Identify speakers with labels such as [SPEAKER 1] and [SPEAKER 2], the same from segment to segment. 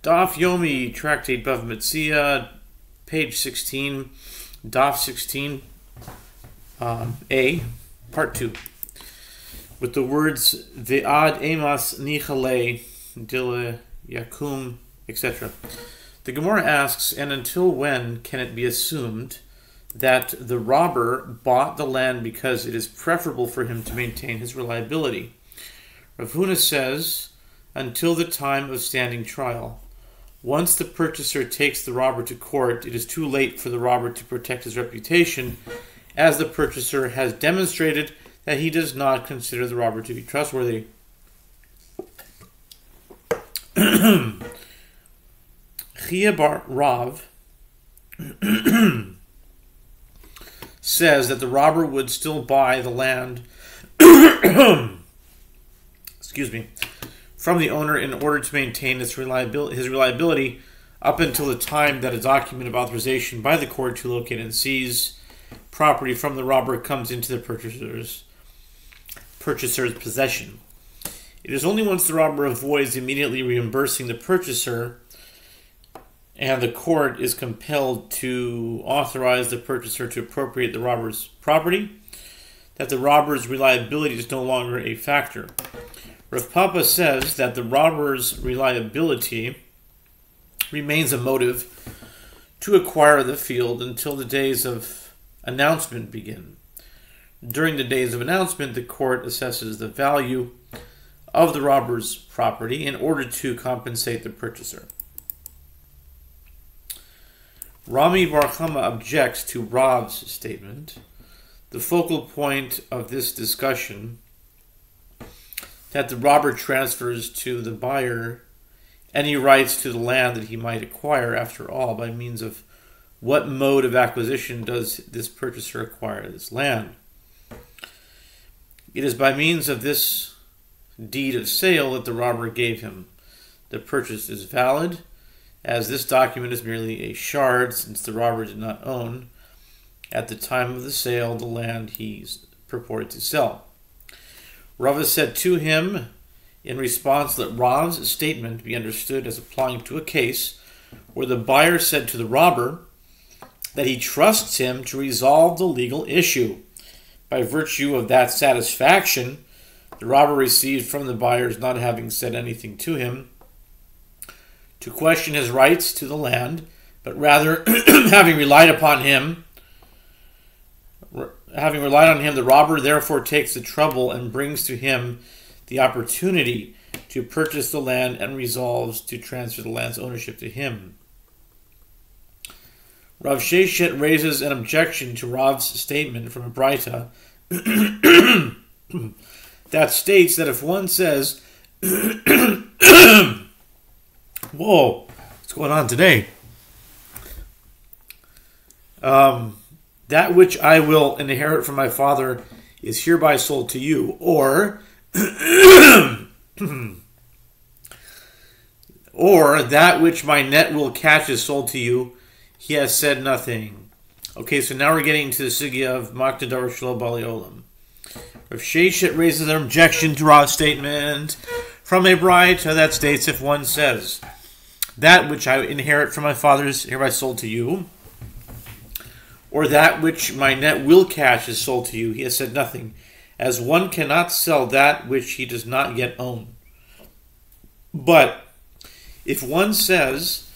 [SPEAKER 1] Daf Yomi, Tractate Bava Metzia, page 16, Daf 16, A, part 2. With the words Ve'ad emas nichale, dile yakum, etc. The Gemara asks, and until when can it be assumed that the robber bought the land because it is preferable for him to maintain his reliability? Rav Huna says, until the time of standing trial. Once the purchaser takes the robber to court, it is too late for the robber to protect his reputation, as the purchaser has demonstrated that he does not consider the robber to be trustworthy. Chia bar Rav says that the robber would still buy the land from the owner in order to maintain his reliability up until the time that a document of authorization by the court to locate and seize property from the robber comes into the purchaser's possession. It is only once the robber avoids immediately reimbursing the purchaser and the court is compelled to authorize the purchaser to appropriate the robber's property that the robber's reliability is no longer a factor. Rav Papa says that the robber's reliability remains a motive to acquire the field until the days of announcement begin. During the days of announcement, the court assesses the value of the robber's property in order to compensate the purchaser. Rami Bar Chama objects to Rav's statement. The focal point of this discussion that the robber transfers to the buyer any rights to the land that he might acquire. After all, by means of what mode of acquisition does this purchaser acquire this land? It is by means of this deed of sale that the robber gave him. The purchase is valid, as this document is merely a shard, since the robber did not own, at the time of the sale, the land he purported to sell. Rava said to him, in response, that Rav's statement be understood as applying to a case where the buyer said to the robber that he trusts him to resolve the legal issue. By virtue of that satisfaction, the robber received from the buyer's not having said anything to him to question his rights to the land, but rather having relied on him, the robber therefore takes the trouble and brings to him the opportunity to purchase the land and resolves to transfer the land's ownership to him. Rav Sheshet raises an objection to Rav's statement from a Braita that states that if one says, whoa, what's going on today? That which I will inherit from my father is hereby sold to you, or that which my net will catch is sold to you, he has said nothing. Okay, so now we're getting to the sugya of Makna Davar Shelo Bali Olam. Rav Sheshet raises an objection to Rav's statement from a Braita that states if one says, that which I inherit from my father is hereby sold to you, or that which my net will catch is sold to you, he has said nothing, as one cannot sell that which he does not yet own. But if one says,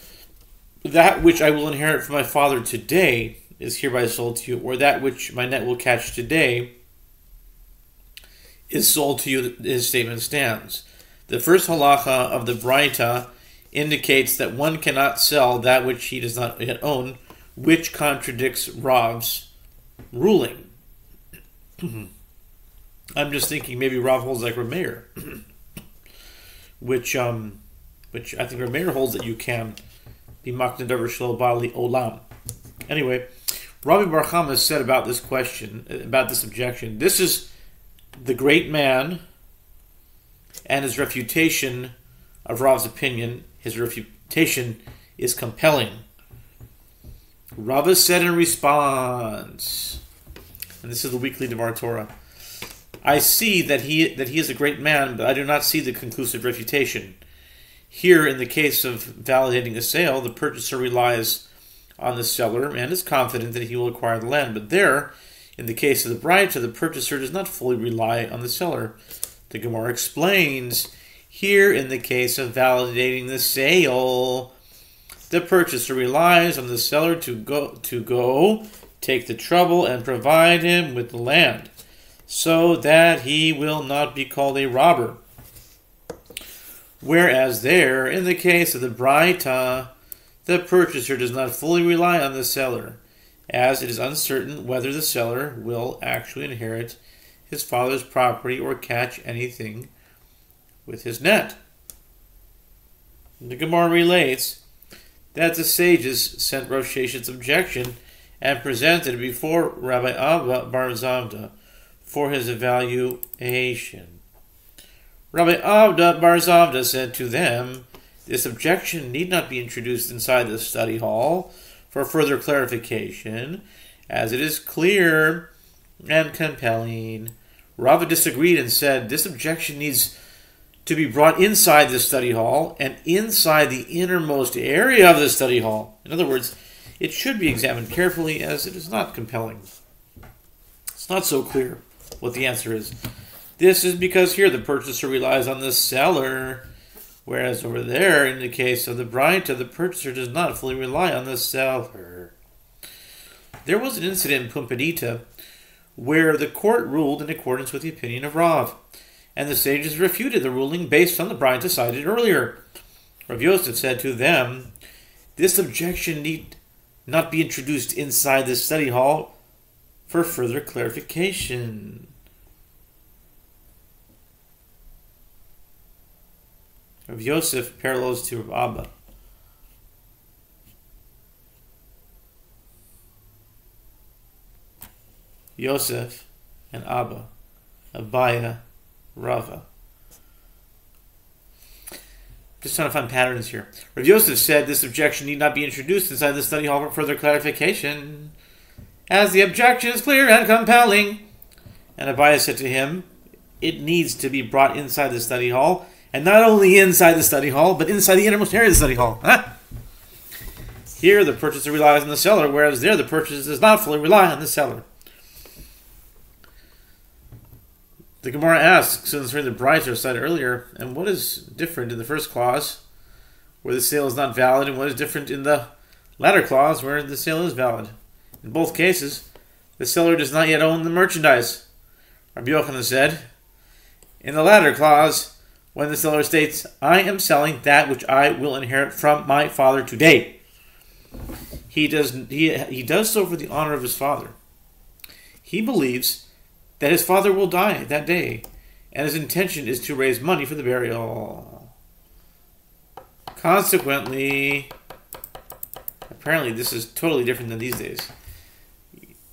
[SPEAKER 1] that which I will inherit from my father today is hereby sold to you, or that which my net will catch today is sold to you, his statement stands. The first halacha of the Braita indicates that one cannot sell that which he does not yet own, which contradicts Rav's ruling. I'm just thinking maybe Rav holds like Rav Meir, which I think Rav Meir holds that you can be Makna Davar Shelo Bali Olam. Anyway, Rabbi Bar Chama has said about this question, about this objection, this is the great man and his refutation of Rav's opinion. His refutation is compelling. Rava said in response, and this is the weekly Devar Torah, I see that he is a great man, but I do not see the conclusive refutation. Here, in the case of validating a sale, the purchaser relies on the seller and is confident that he will acquire the land. But there, in the case of the Braita, the purchaser does not fully rely on the seller. The Gemara explains, here, in the case of validating the sale, the purchaser relies on the seller to go take the trouble and provide him with the land, so that he will not be called a robber. Whereas there, in the case of the Braita, the purchaser does not fully rely on the seller, as it is uncertain whether the seller will actually inherit his father's property or catch anything with his net. The Gemara relates that the sages sent Rav Sheshet's objection and presented it before Rabbi Abba bar Zavda for his evaluation. Rabbi Abba bar Zavda said to them, this objection need not be introduced inside the study hall for further clarification, as it is clear and compelling. Rava disagreed and said this objection needs to be brought inside the study hall and inside the innermost area of the study hall. In other words, it should be examined carefully, as it is not compelling. It's not so clear what the answer is. This is because here the purchaser relies on the seller, whereas over there, in the case of the Braita, the purchaser does not fully rely on the seller. There was an incident in Pumbedita where the court ruled in accordance with the opinion of Rav, and the sages refuted the ruling based on the Braita cited earlier. Rav Yosef said to them, this objection need not be introduced inside the study hall for further clarification. Rav Yosef parallels to Rav Abba. Yosef and Abba, Abaya, Rava. Just trying to find patterns here. Rav Yosef said this objection need not be introduced inside the study hall for further clarification, as the objection is clear and compelling. And Abaya said to him, it needs to be brought inside the study hall, and not only inside the study hall, but inside the innermost area of the study hall. Here the purchaser relies on the seller, whereas there the purchaser does not fully rely on the seller. The Gemara asks, since the Braita cited earlier, and what is different in the first clause, where the sale is not valid, and what is different in the latter clause, where the sale is valid? In both cases, the seller does not yet own the merchandise. Rabbi Yochanan said, in the latter clause, when the seller states, I am selling that which I will inherit from my father today, he does so for the honor of his father. He believes that his father will die that day, and his intention is to raise money for the burial. Consequently, apparently this is totally different than these days.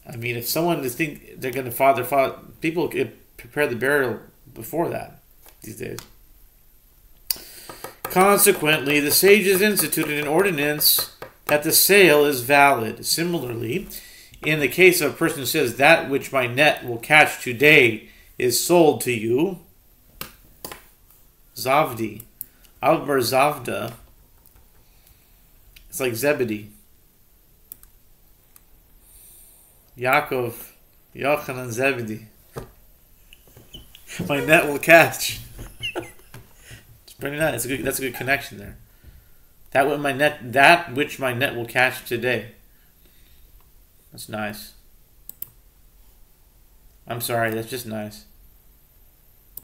[SPEAKER 1] I mean, if someone is think they're going to father, people prepare the burial before that these days. Consequently, the sages instituted an ordinance that the sale is valid. Similarly, in the case of a person who says, that which my net will catch today is sold to you, Zavdi, Albar Zavda, it's like Zebedee, Yaakov, Yochanan Zebedee. My net will catch. It's pretty nice. That's a good connection there. That which my net will catch today. That's nice. I'm sorry, that's just nice.